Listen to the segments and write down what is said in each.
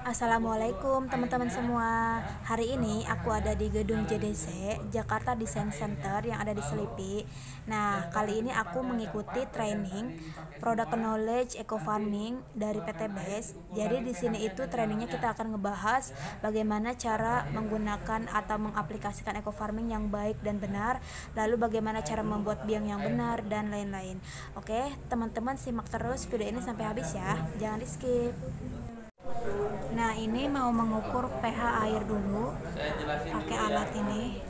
Assalamualaikum teman-teman semua. Hari ini aku ada di gedung JDC Jakarta Design Center yang ada di Selipi. Nah, kali ini aku mengikuti training Product Knowledge Eco Farming dari PT BES. Jadi di sini itu trainingnya kita akan ngebahas bagaimana cara menggunakan atau mengaplikasikan eco farming yang baik dan benar, lalu bagaimana cara membuat biang yang benar dan lain-lain. Oke, teman-teman simak terus video ini sampai habis ya. Jangan di-skip. Nah, ini mau mengukur pH air dulu pakai alat ini.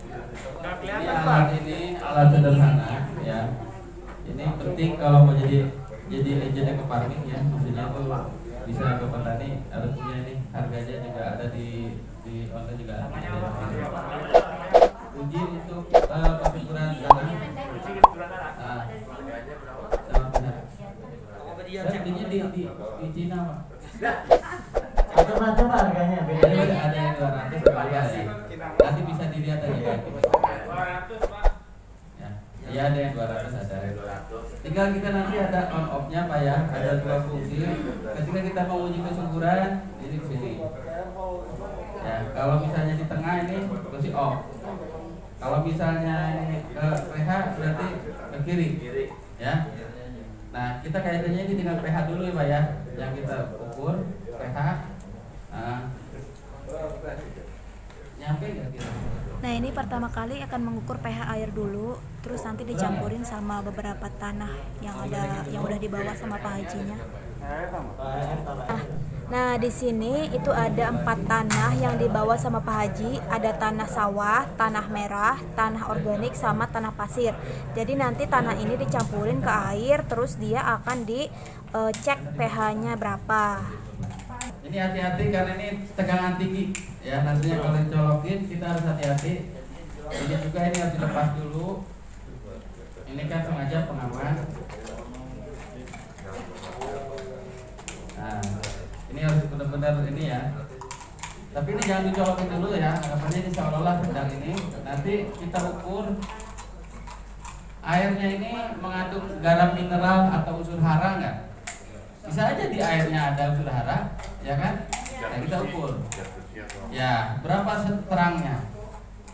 Ini alat sederhana ya. Ini penting kalau mau jadi agent eco farming ya. Maksudnya tuh bisa ke petani harus punya ini. Harganya juga ada di online juga ada. Uji untuk pengukuran tanah. Belinya di Cina Pak. Coba harganya beda. Ada yang 200 variasi. Nanti bisa dilihat aja ya. Ya, ada yang 200 ada. Tinggal kita nanti ada on off-nya Pak ya. Ada dua fungsi. Ketika kita mau uji kesuburan, ini di sini. Ya, kalau misalnya di tengah ini fungsi off. Kalau misalnya ini ke pH berarti ke kiri. Ya. Nah, kita kaitannya ini dengan pH dulu ya Pak ya. Yang kita ukur pH. Nyampe nggak kira? Nah, ini pertama kali akan mengukur pH air dulu, terus nanti dicampurin sama beberapa tanah yang udah dibawa sama Pak Hajinya. Nah, di sini itu ada 4 tanah yang dibawa sama Pak Haji. Ada tanah sawah, tanah merah, tanah organik, sama tanah pasir. Jadi nanti tanah ini dicampurin ke air, terus dia akan dicek pH-nya berapa. Ini hati-hati karena ini tegangan tinggi ya, nantinya kalau dicolokin kita harus hati-hati. Ini juga ini harus dilepas dulu. Ini kan sengaja pengaman. Nah, ini harus benar-benar ini ya. Tapi ini jangan dicolokin dulu ya, anggapannya ini seolah-olah sedang ini. Nanti kita ukur airnya ini mengandung garam mineral atau unsur hara nggak? Bisa aja di airnya ada unsur hara, ya kan? Nah, kita ukur. Ya, berapa terangnya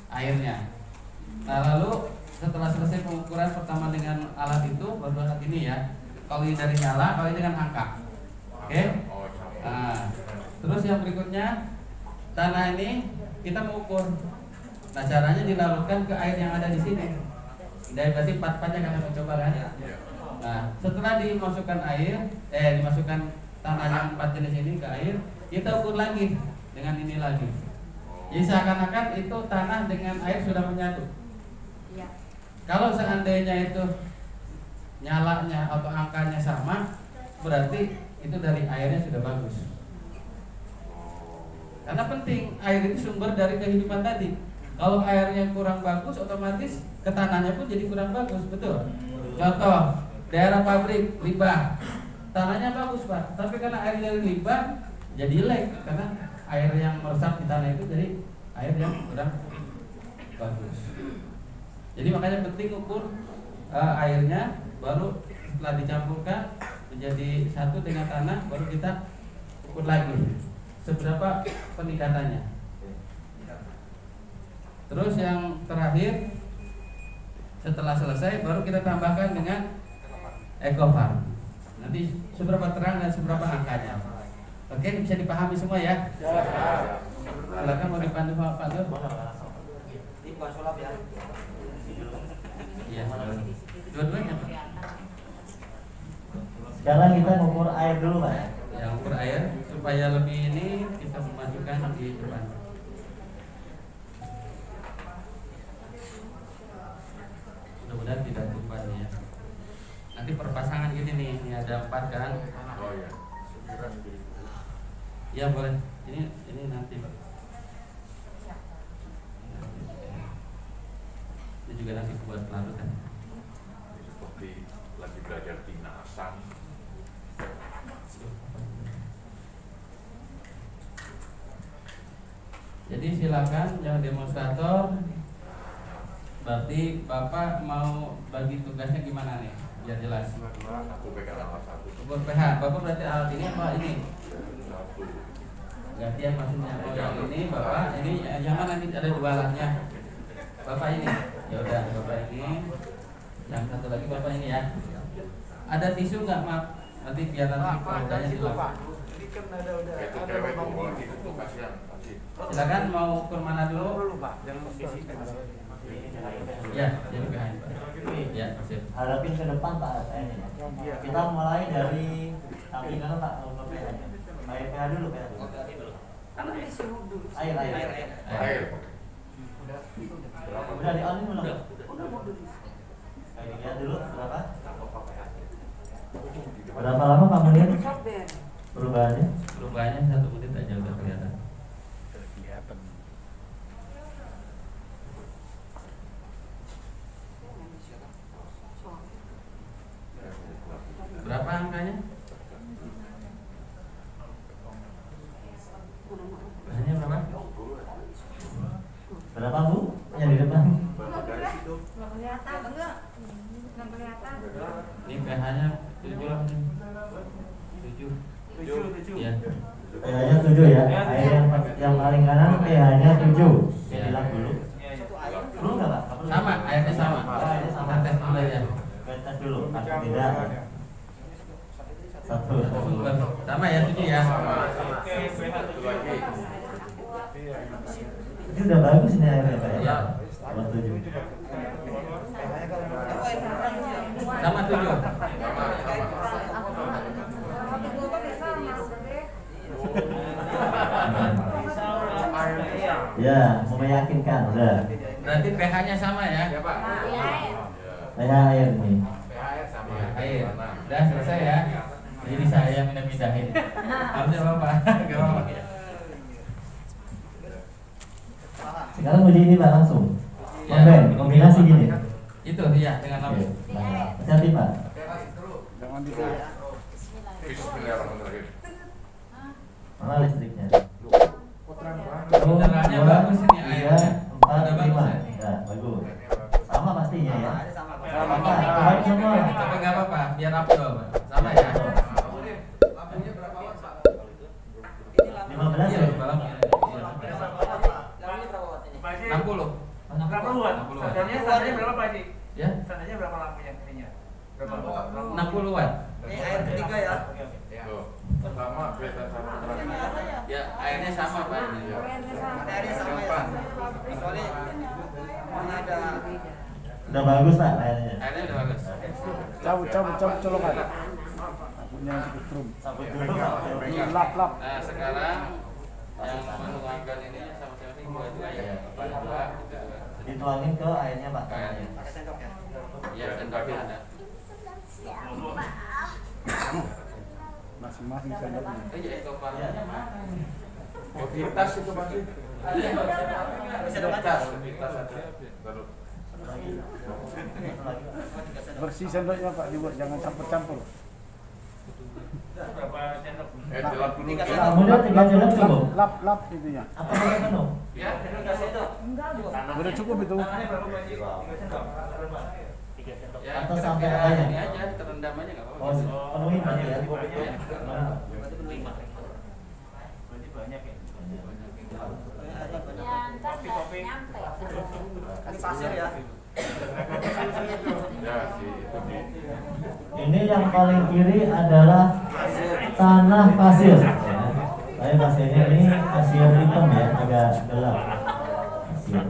airnya? Nah, lalu setelah selesai pengukuran pertama dengan alat itu, baru alat ini ya. Kalau ini dari nyala, kalau ini dengan angka. Oke? Nah, terus yang berikutnya, tanah ini kita mengukur. Nah, caranya dilarutkan ke air yang ada di sini. Dari berarti 4-4-nya kalian mencoba kan? Nah, setelah dimasukkan dimasukkan tanah yang 4 jenis ini ke air, kita ukur lagi dengan ini lagi. Jadi seakan-akan itu tanah dengan air sudah menyatu. Ya. Kalau seandainya itu nyalanya atau angkanya sama, berarti itu dari airnya sudah bagus. Karena penting, air itu sumber dari kehidupan tadi. Kalau airnya kurang bagus, otomatis ke tanahnya pun jadi kurang bagus, betul? Contoh, daerah pabrik limbah, tanahnya bagus Pak, tapi karena air dari limbah jadi jelek, karena air yang meresap di tanah itu jadi air yang kurang bagus. Jadi makanya penting ukur airnya, baru setelah dicampurkan menjadi satu dengan tanah, baru kita ukur lagi seberapa peningkatannya. Terus yang terakhir, setelah selesai baru kita tambahkan dengan eco farm. Nanti seberapa terang dan seberapa angkanya. Oke, bisa dipahami semua ya? Silakan mau dipandu Pak Nur. Ini bukan sulap ya. Iya. Dua-duanya Pak. Sekarang kita ngukur air dulu Pak. Yang ukur air supaya lebih ini kita memasukkan di depan. Mudah-mudahan tidak tumpah ya. Nanti perpasangan gini nih, ini ada 4 kan? Oh ya. Ya boleh. Ini nanti Pak. Ini juga nanti buat larutan. Seperti lagi belajar dinasan. Jadi silakan yang demonstrator. Berarti Bapak mau bagi tugasnya gimana nih? Biar jelas. Aku pegang alat 1. Ukur pH. Bapak berarti alat ini apa ini? 1. gantian maksudnya. Oh yang ini bapak, ini yang mana nih ada jualannya? Bapak ini, ya udah bapak ini, yang satu lagi bapak ini ya. Ada tisu nggak mak? Nanti biar nanti produknya dilapor. Itu cewek tuh lagi itu kasihan. Silakan mau ke mana dulu? Ya, jadi behind Pak. Ya, sip. Harapin ke depan Pak ini. Kita mulai dari samping kanan Pak, mau ke PH. Air PH dulu PH dulu. Air. Air. Udah di on belum? Kayak lihat dulu berapa? Berapa lama Pak Munir? Perubahannya? Perubahannya 1 menit aja udah kelihatan. Berapa angkanya? Hanya berapa? Berapa Bu? Yang di depan? Ini pH-nya 7 lah. 7. Ya. pH-nya 7 ya. Air yang paling kanan pH-nya 7. Saya bilang dulu. Belum enggak Pak? Sama, airnya sama. Airnya sama. Kita tes dulu ya. Kita tes dulu. Tidak. Satu. Sama ya 7 ya. Satu lagi. Ini udah bagus nih airnya Pak ya. Ya. Sama 7. Sama 7. Sama. Ya, mau meyakinkan udah. Berarti pH-nya sama ya? Ya Pak. pH air nih. Air sama. Air. Udah selesai ya. Jadi saya yang mindah-mindahin. Harusnya Bapak. Enggak apa-apa. Sekarang uji ini Pak langsung. Combine, kombinasi gini. Itu iya dengan lampu. Hati-hati Pak. Jangan di Bismillahirrahmanirrahim. Mana listriknya? Mineralnya bagus ini airnya. 4, Udah 5. bagus ya? Ya, bagus. Sama pastinya ya. Sama. Sama semua. Tapi nggak apa-apa, biar afdol Pak. Sama ya. 15 Iya, ya? balap. 60. 60 watt. 60 watt. Standarnya berapa Pak Haji? Ya, Standarnya berapa lampunya ininya? Berapa? 60 watt. Ini air ketiga ya. Tuh. Sama beda sama terang. Ya, airnya sama Pak ini. Airnya sama ya. Kecuali mana ada Udah bagus Pak airnya. Airnya udah bagus. Cabut colokan. Punya yang cukup strum. Sabut dulu Pak. Lap. Nah, sekarang yang menuangkan ini sama-sama ini 2 ya. 2. Dituangin ke airnya Pak. Airnya. pakai sendok ya. Iya, sendoknya ada. Masing-masing sendoknya. Iya, ekoparnya mana? Oh, di tas itu masih. Bisa dong aja. Di tas ada. Terus. Bersih sendoknya Pak, dibuat jangan campur-campur. Berapa sendok? Dilap dulu. Kemudian 3 sendok cukup. Lap itunya. Apa yang penuh? Ya, Tiga sendok. Udah cukup itu. Tangannya berapa Pak Haji? 3 sendok. Berapa? ya Atau sampai kira-kira airnya? ini aja terendam aja nggak apa-apa. Oh, penuhin berarti ya. Ya. Berarti penuh 5. Berarti banyak ya. Kopi-kopi. Ini pasir ya. Ya, si itu di. Ini yang paling kiri adalah tanah pasir. Tapi pasirnya ini pasir hitam ya, agak gelap. Pasir.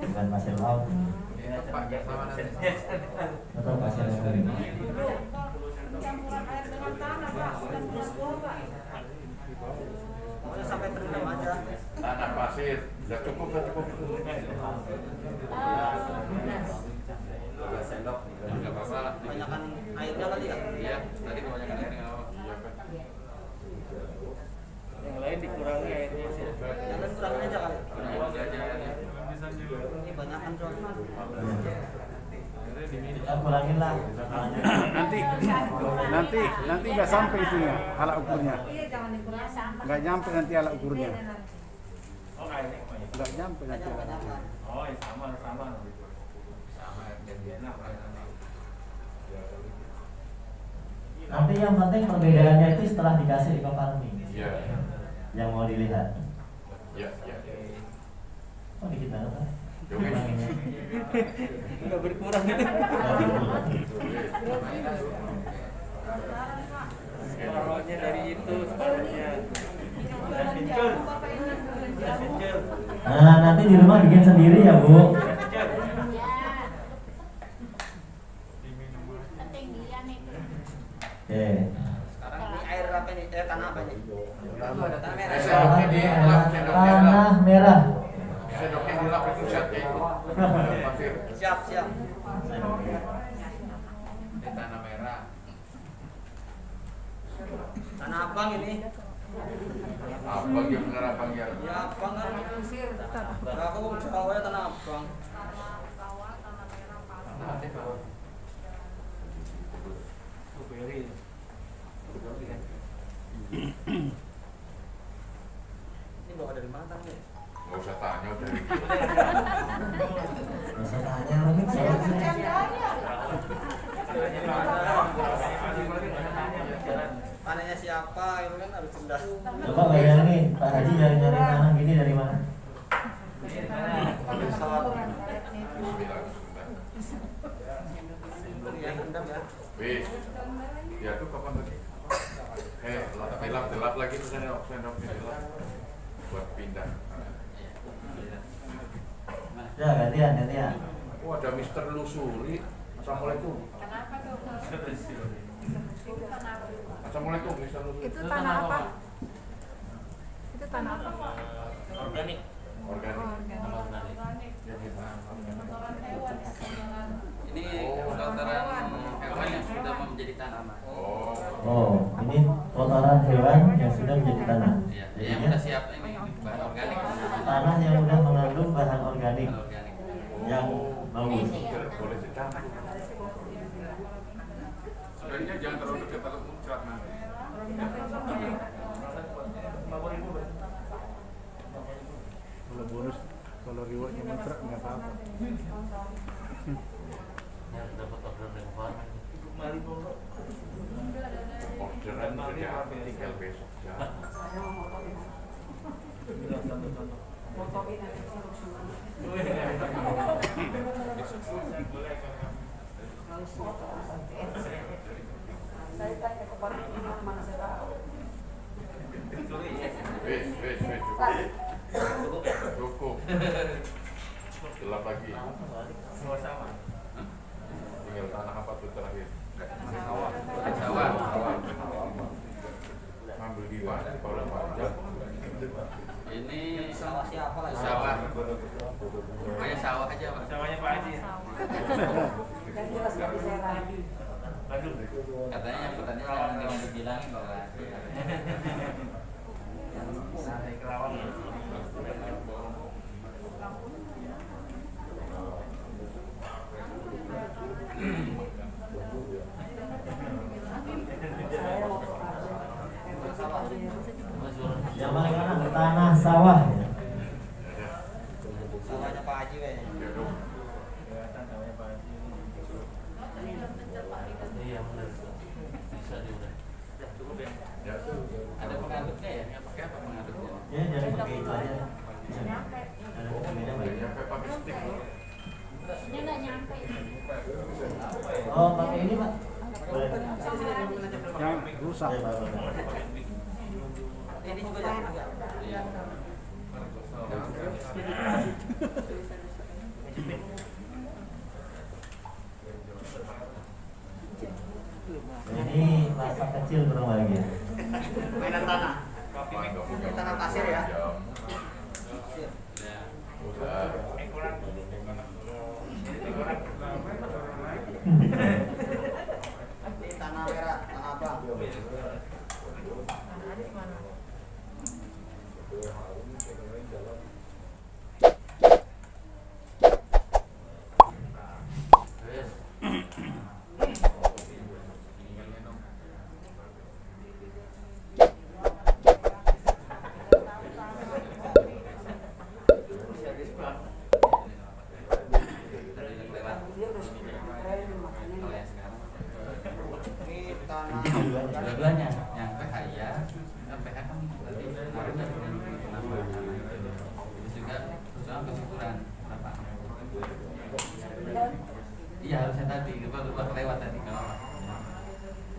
Bukan pasir laut. Atau pasir yang kering. Pokoknya sampai terendam aja. Tanah pasir. Ya cukup. Sendok nggak apa-apa lah. Kebanyakan airnya kali ya. Iya, tadi kebanyakan air nggak apa-apa. Iya kan. Yang lain dikurangi airnya sih. Yang lain kurangin aja kali. Kurangin aja airnya. Ini banyakan soalnya. Kita kurangin lah. Nanti nggak sampai itunya alat ukurnya. Nggak nyampe nanti alat ukurnya. Oh, airnya kebanyakan. Nggak nyampe nanti alat ukurnya. Oh, ya sama. Sama enak. Nanti yang penting perbedaannya itu setelah dikasih eco farming. Iya. yang mau dilihat? Ya. Oh dikit banget Pak. Joget. Udah berkurang itu. Separohnya dari itu, separohnya. Nah nanti di rumah bikin sendiri ya Bu. Oke. Sekarang ini air apa nih? Tanah apa nih? Tanah merah. Sendoknya di lap, sendoknya di lap. Tanah merah. Sendoknya di lap itu catnya itu. Pasir. Siap. Di tanah merah. Tanah abang ini. Abang yang benar abang ya. Ya abang kan. Aku Jawa ya tanah abang. Ini bawa dari mana tanahnya? Nggak usah tanya udah. Bisa tanya lagi Tanahnya siapa? Itu kan harus jelas. Coba bayangin Pak Haji nyari-nyari tanah gini dari mana? Pesawat. Bilang Yang endam ya. wis. Ya tuh kapan lagi? Dilap lagi tuh sendoknya dilap. Buat pindah. Ya gantian. Oh ada Mister Lusuri. Assalamualaikum. Assalamualaikum Mister Lusuri. Itu tanah apa? Itu tanah apa? Organik. Ini kotoran hewan yang sudah menjadi tanaman. Oh, ini kotoran hewan yang sudah menjadi tanah. Iya, yang Jadinya udah siap ini bahan organik. tanah yang sudah mengandung bahan organik Bahan organik. yang bagus. Boleh dicampur. Sebenarnya jangan terlalu dekat kalau muncrat nanti. Kalau bonus, kalau rewardnya muncrat nggak apa-apa. Orderan sudah tinggal besok ya. Wes, cukup. Gelap lagi. Tinggal tanah apa tuh terakhir? Sawah. Ngambil di mana? Baru panjang. Ini Sawah siapa lagi? sawah. Pokoknya sawah aja, Pak. Sawahnya Pak Haji. Katanya yang petani jangan dibilangin bahwa Yang paling kanan tanah sawah. Sawahnya Pak Haji kayaknya. ada pengaduknya ya, nggak pakai apa pengaduknya? Ya jangan pakai itu aja. Ada pembeda baik. Nyampe pakai stick. Oh pakai ini Pak. Boleh. Yang rusak. Ya, Pak, boleh. Ini juga jangan enggak. Iya. Ini masa kecil berbahagia. Mainan tanah. Ini tanah pasir ya? Ya. Udah. Ini tanah merah, tanah abang. tadi, lupa kelewat tadi kalau apa.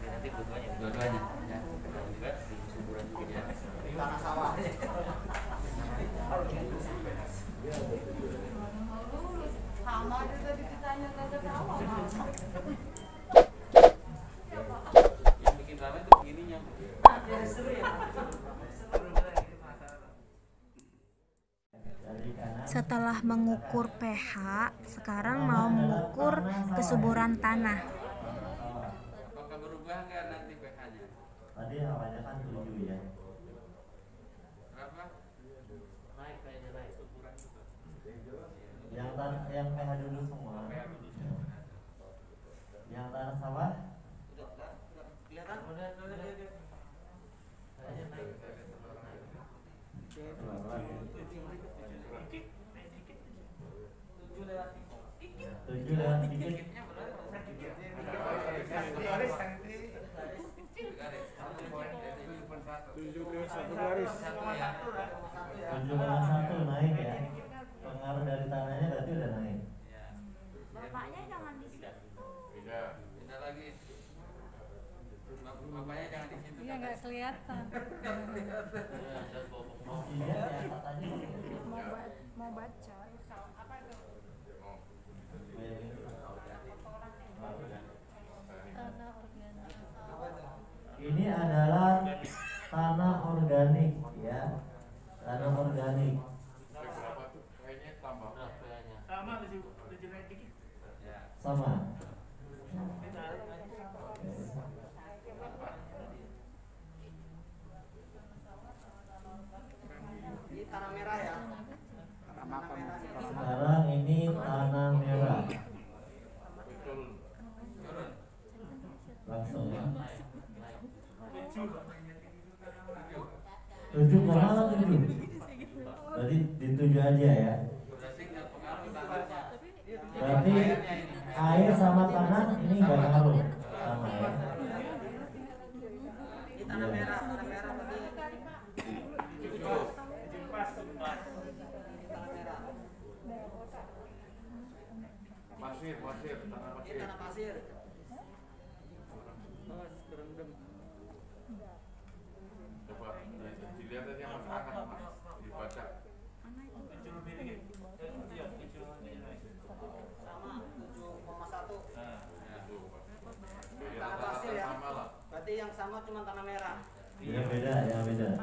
Nanti Dua-duanya. Ya. juga di suburan juga ya. Tanah sawah. Sama juga ditanya nggak tahu. Yang bikin ramai tuh begininya. Setelah mengukur pH, sekarang mau mengukur kesuburan tanah. Apakah berubah nggak nanti pH-nya? Tadi awalnya kan 7 ya. Berapa? Naik kayaknya naik suburan juga. Yang pH dulu semua. Yang tanah sawah Udah kelihatan? Udah. Kayaknya naik. tujuh lewat dikit. Dikitnya berapa? Satu garis. 7,1 naik ya. Pengaruh dari tanahnya berarti udah naik. Ya. Bapaknya jangan di situ. Tidak. Tidak lagi. Bapaknya jangan di situ. Iya nggak kelihatan. Masih lihat ya katanya. Mau baca. Ini adalah tanah organik ya. Tanah organik. Berapa tuh? Kayaknya tambah. Sama 7 naik dikit. Ya. Sama. Ini tanah merah ya. Tanah makam. Sekarang ini tanah merah. Betul. Langsung ya. 7,7. Berarti di 7 aja ya. Berarti nggak pengaruh tanahnya. Berarti air sama tanah ini nggak ngaruh sama ya. Ini tanah merah berarti. Pasir, tanah Ini pasir. tanah pasir. Coba dilihat aja Mas angkat Mas, dibaca. Sama 7,1. Tanah pasir ya. Sama lah. Berarti yang sama cuma tanah merah. Ya beda, ya beda.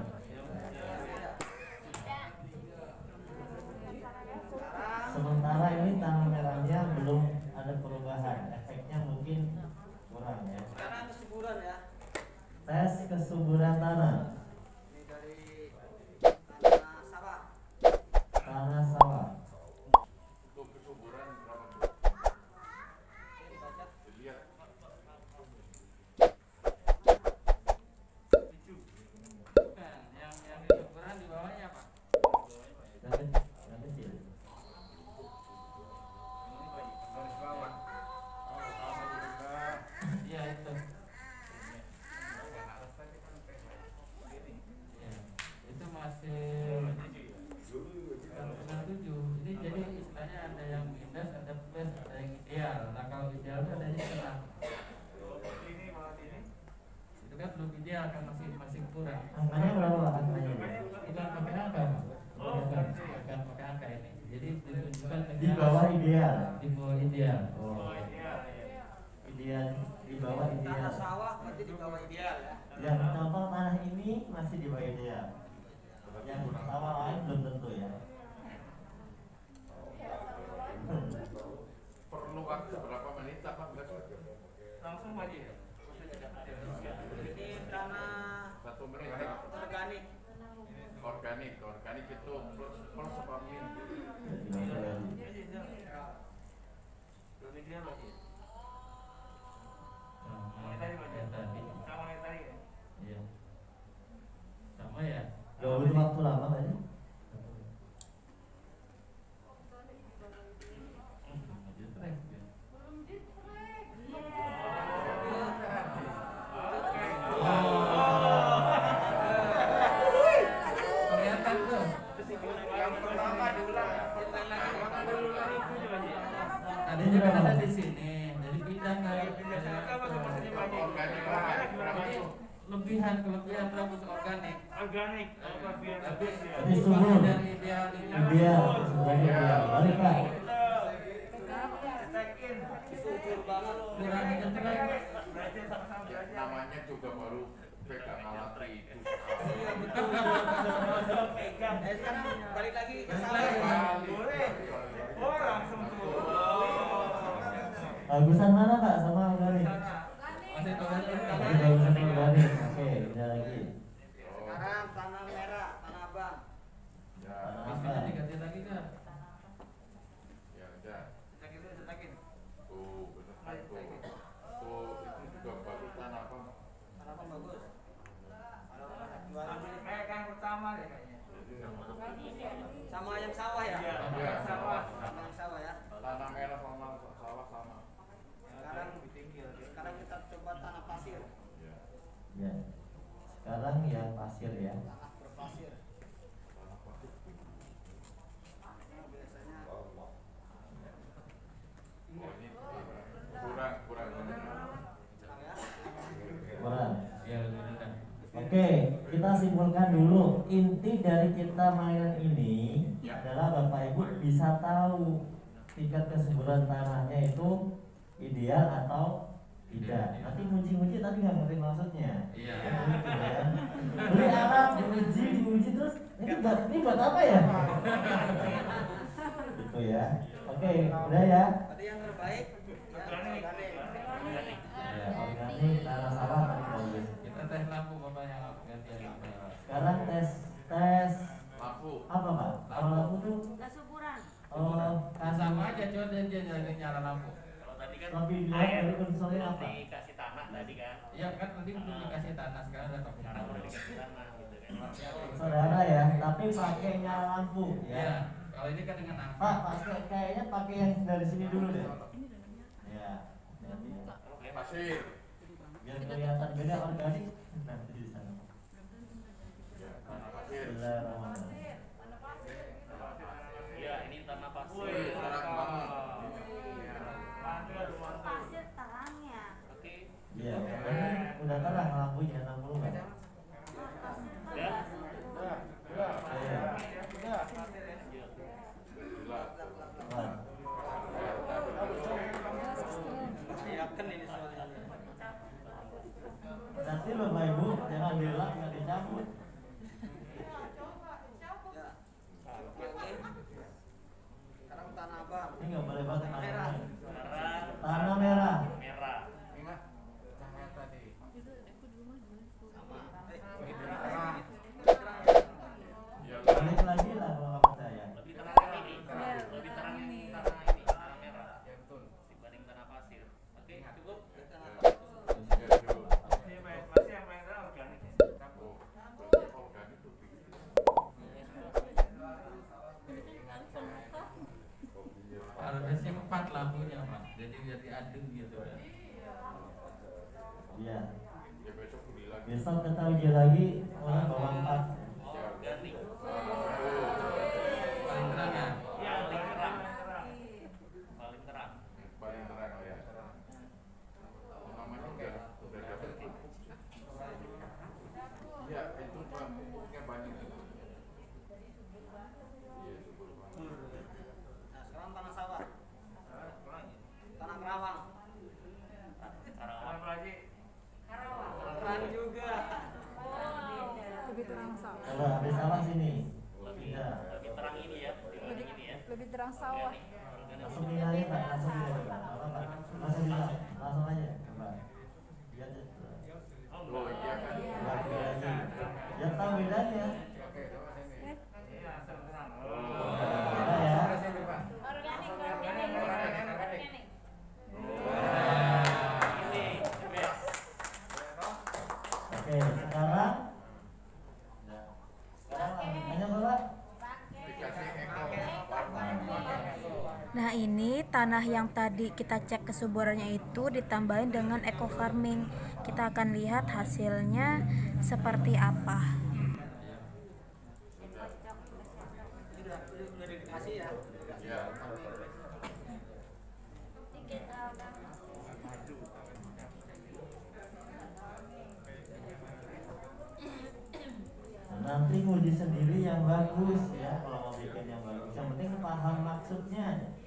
Sementara ini tanah merahnya belum ada perubahan, efeknya mungkin kurang ya. Sekarang kesuburan ya. Tes kesuburan tanah. Ini dari tanah sawah. Tanah sawah. Untuk kesuburan berapa tuh? Dibaca. Dilihat. Bukan, yang kesuburan di bawahnya apa? Yang kecil. Garis bawah. Iya itu. Ya, itu masih 7. Ini jadi istilahnya ada yang minus, ada plus, ada yang ideal. Nah kalau ideal itu adanya di tengah. Itu kan belum ideal kan, masih kurang. Angkanya berapa angkanya? Bukan pakai angka, bukan pakai angka ini. Jadi ditunjukkan Di bawah ideal. di bawah ideal. Oh. Ideal di bawah ideal. Tanah sawah berarti di bawah ideal ya. Yang contoh tanah ini masih di bawah ideal. Yang sawah lain belum tentu ya. Perlu waktu berapa menit apa enggak sih? Langsung aja ya. Ini tanah 1 menit. organik. Organik itu plus apa min? Belum ideal lagi. Sama yang tadi. Sama yang tadi ya. Iya. Sama ya. Gak butuh waktu lama kan? Kelihatan tuh. Yang pertama diulang. Tadinya kan ada di sini, jadi pindah ke ini kelebihan rambut organik. Tapi Jadi subur. dari ideal ini. Ideal, sebenarnya ideal. Balik Pak. Kurang kenceng. Namanya juga baru pegang alat itu. Sekarang balik lagi ke sawah. Bagusan mana Pak sama organik? Masih organik. Oke, bagusan organik. Oke, pindah lagi. Sekarang tanah merah, tanah abang. Ya, Bismillah diganti lagi kan? ya udah. Setakin. Tuh, bener tuh. Tuh, itu juga bagusan apa? Tanah abang bagus. Jualan kan pertama deh kayaknya. Sama yang sawah ya? Iya, Sama yang sawah ya. tanah merah sama sawah sama. Sekarang kita coba tanah pasir. Ya, Ya. Sekarang yang pasir ya. Tanah berpasir. tanah pasir. Biasanya Oh, ini kurang kurang ya. Kurang. Ya, benar. Oke, kita simpulkan dulu. Inti dari kita mainan ini adalah Bapak Ibu bisa tahu tingkat kesuburan tanahnya itu ideal atau tidak. Nanti muji-muji tapi nggak ngerti maksudnya. Iya. Beli alat, diuji terus ini buat apa ya? Gitu ya. Oke, udah ya. Tadi yang terbaik ya organik. Ya, organik tanah sawah tadi bagus. Kita tes lampu Bapak yang gantian. Sekarang tes Lampu. apa Pak? Kalau lampu tuh Kesuburan. Kan sama aja cuma dia nyala lampu. Kalau tadi kan lebih dilihat dari unsurnya apa? dikasih tanah tadi kan. Iya kan tadi belum dikasih tanah sekarang udah pakai Sekarang udah tanah. dikasih tanah gitu kan. Saudara ya, tapi pakai nyala lampu Iya. ya. Kalau ini kan dengan lampu. Pak, kayaknya pakai yang dari sini dulu deh. Ya, nanti ya. Pasir. Biar kelihatan beda organik nanti di sana. Ya, tanah pasir. Bismillahirrahmanirrahim. Iya, ini tanah pasir. Wih, terang banget. Pasir terangnya. Oke. Iya, ini udah terang lampunya 60 Pak. Ya. Iya. Wah. Yakin ini soalnya. Nanti Bapak Ibu jangan dilak nggak dicabut. Ya. Oke. Sekarang tanah abang. Ini nggak boleh pakai Tanah tanah merah. merah. Sekarang Tanah merah. merah. Cahaya tadi. Sama. Ya, Balik lagi lah kalau nggak percaya. Lebih terang yang ini. Lebih terang yang tanah ini, tanah merah. Dibanding tanah pasir. Oke, cukup. ya, cukup. Masih yang merah organik. Oh, berarti organik tuh begitu. Harusnya sih 4 lampunya Pak. Jadi adem gitu kan. Iya. Ya besok beli lagi. Besok kita uji lagi orang bawa 4. Organik. Paling terang ya. Paling terang. Paling terang. Paling terang ya. Namanya udah dapat. Iya, itu pupuknya banyak. Iya, subur banget. Nah, sekarang tanah sawah. Tanah kerawang. Kerawang juga. Lebih terang sawah. Coba habis sawah sini. Iya. Lebih terang ini ya. Dibanding ini ya. Lebih terang sawah. Langsung pindah aja Pak, langsung pindah coba. Apa, Pak? Langsung pindah, langsung aja coba. Biar Oh iya kan. biar tahu bedanya. Beda ya. Oke, sekarang lanjutannya Bapak. Dikasih eko. Nah ini tanah yang tadi kita cek kesuburannya itu ditambahin dengan eco farming. Kita akan lihat hasilnya seperti apa. Udah dikasih ya. Ya. puji sendiri yang bagus ya, kalau mau bikin yang bagus. Yang penting paham maksudnya.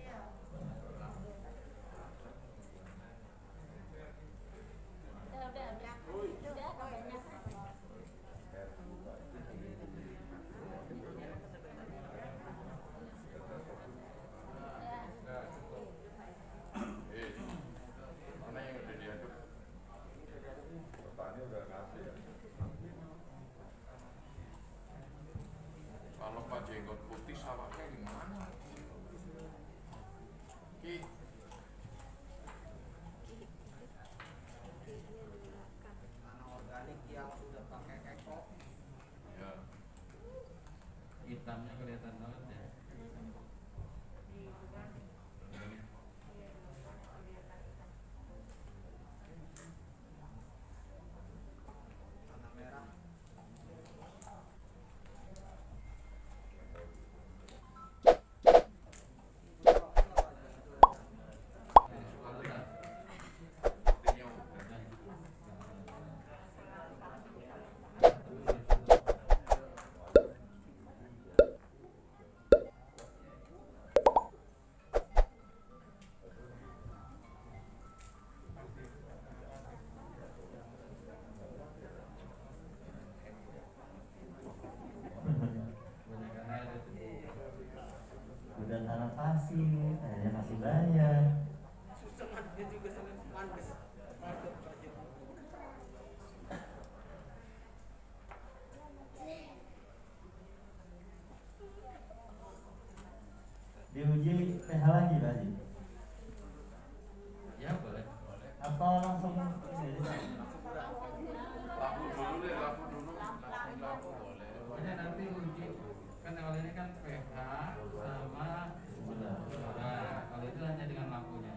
Mana yang udah diaduk? Petani udah kasih. Kalau Pak jenggot putih sawahnya di mana? Ki. Tanah organik yang sudah pakai keko. Ya. Hitamnya kelihatan banget ya. Tanah merah. Putihnya udah. Udah tanah pasir, airnya masih banyak. Dia juga sangat panas. Diuji pH lagi Pak Haji? Ya boleh. Atau langsung ini? Laku dulu deh, laku dulu. Laku boleh. Pokoknya nanti uji kan awal ini kan pH sama Sudah. nah, kalau itu hanya dengan lampunya.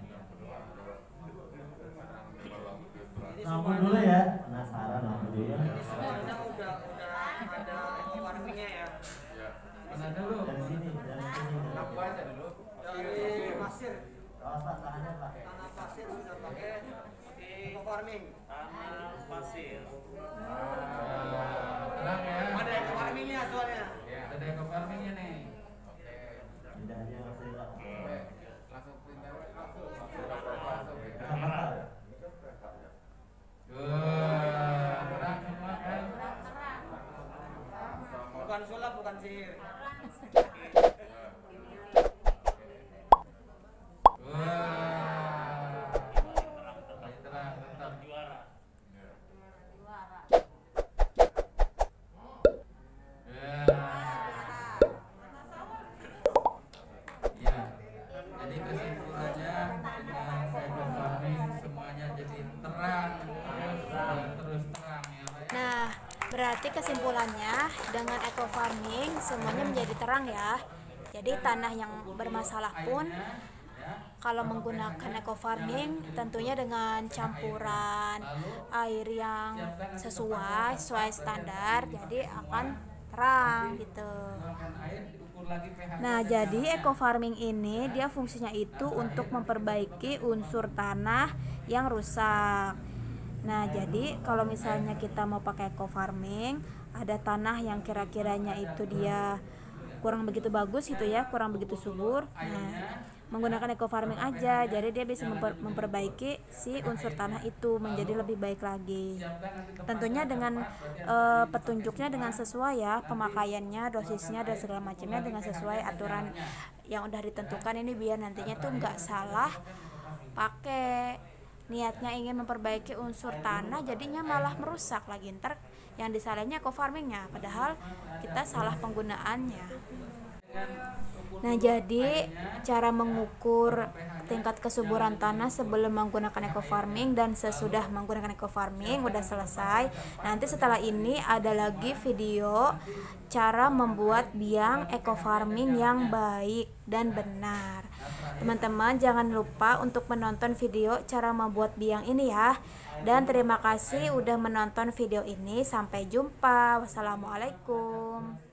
Lampu dulu ya, penasaran lampu dulu. Ini semuanya udah ada warnanya ya. Ya. Mana dulu? Dari sini. Lampu aja dulu. Dari pasir, Awas Pak, tangannya Pak. tanah pasir sudah pakai eco farming. Tanah pasir. Terang ya. Ada eco farmingnya soalnya. Ya, ada eco farmingnya nih. Oke. Pindah aja Mas Ira. Langsung pindah. Langsung pindah. Sama Pak. Terang semua kan. Bukan sulap, bukan sihir. Wah. Terang tetap Juara. Ya. Ya. Jadi kesimpulannya dengan eco farming semuanya jadi terang, terus terang ya. Pak. Nah, berarti kesimpulannya dengan eco farming semuanya menjadi terang ya. Jadi tanah yang bermasalah pun kalau menggunakan eco farming tentunya dengan campuran air yang sesuai standar, jadi akan terang gitu. Gunakan air diukur lagi pH. Nah, jadi eco farming ini dia fungsinya itu untuk memperbaiki unsur tanah yang rusak. Nah, jadi kalau misalnya kita mau pakai eco farming, ada tanah yang kira-kiranya itu dia kurang begitu bagus gitu ya, kurang begitu subur. Nah, menggunakan eco farming aja, jadi dia bisa memperbaiki si unsur tanah itu menjadi lebih baik lagi. Tentunya dengan petunjuknya dengan sesuai ya, pemakaiannya, dosisnya dan segala macamnya dengan sesuai aturan yang udah ditentukan ini, biar nantinya tuh nggak salah pakai. Niatnya ingin memperbaiki unsur tanah, jadinya malah merusak lagi, ntar yang disalahnya eco farmingnya, padahal kita salah penggunaannya. Nah, jadi cara mengukur tingkat kesuburan tanah sebelum menggunakan eco farming dan sesudah menggunakan eco farming udah selesai. Nanti setelah ini ada lagi video cara membuat biang eco farming yang baik dan benar. Teman-teman jangan lupa untuk menonton video cara membuat biang ini ya. Dan terima kasih udah menonton video ini. Sampai jumpa. Wassalamualaikum.